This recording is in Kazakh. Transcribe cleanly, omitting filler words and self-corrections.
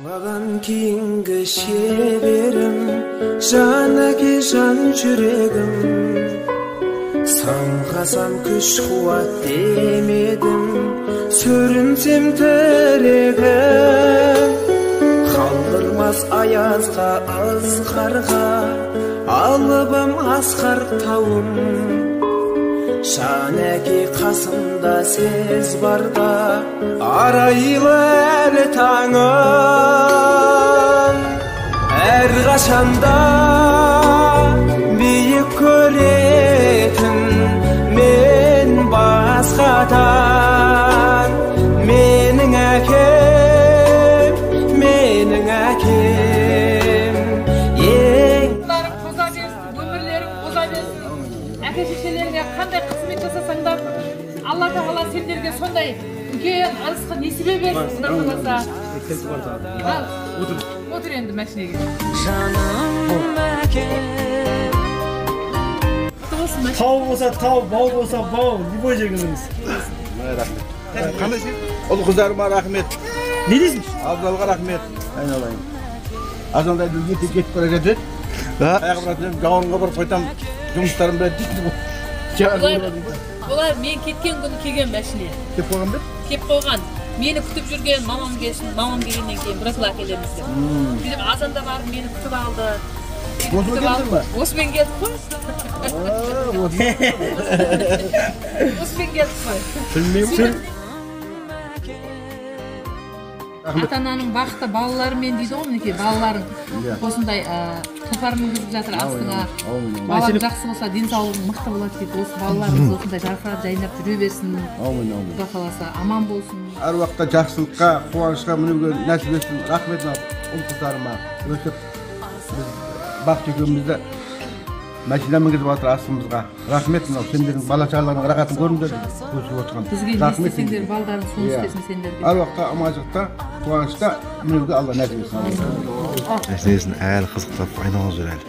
Badan keyingi şeberim, janaki jan yüreğim. Sanğasam güç kuvvet demedim, sürünsem telegim. Kaldırmaz ayazga ızgarga, alıbım asqar tavım. Şaneki kasımda sez barda, araylı eli tağım. Her qaşanda büyük göretin men basqatan. Menin akem, menin akem. Bunların koza versin, ömürlerin koza versin. Aka şişelerine qanday қызмет жасасаңдар, Алла Тағала сендерге сондай үлкен ырысқы несібе берсін, Құда қаласа. Ал, отыр енді машинеге. Тау болса тау, бау болса бау, любой жегіңіз. Рахмет. Қандай сен? Ол қыздарыма рахмет. Не дейсің? Абзалға рахмет. Айналайын. Азандай дүлге кетіп бара жатыр. Аяғы біратым, жауынға барып қайтам, жұмыстарым білет дейді бұл. Олар мен кеткен күні келген машине. Кеп қойған бет? Кеп қойған. Мені күтіп жүрген мамам келсін, мамам келгеннен кейін біраз әкелеміз деп. Сөйтіп азанда барып мені күтіп алды. Осымен келдің ба? Осымен келдік қой. Осымен келдік қой. Білмеймін. Ата-ананың бақыты балаларымен дейді ғой, мінекей балаларың осындай тұлпар мінгізіп жатыр астыңа. Балаң жақсы болса, денсаулығың мықты болады дейді. Осы балаларыңыз осындай жарқырап жайнап жүре берсін. Құда қаласа аман болсын. Әр уақытта жақсылыққа, қуанышқа мінуге нәсіп етсін. Рахмет ұл қыздарыма. Өсіп, біз бақыт екеумізді машина мінгізіп жатыр астымызға. Рахмет мынау сендердің бала-шағаларыңның рахатын көріңдер. Өсіп отырған. Бізге не істесеңдер, балдарың соны істесін сендерге. Әр уақытта аманшылықта, қуанышта мінуге Алла нәсіп етсін. Әсінесін әлі қызықтап айналып жүр әлі.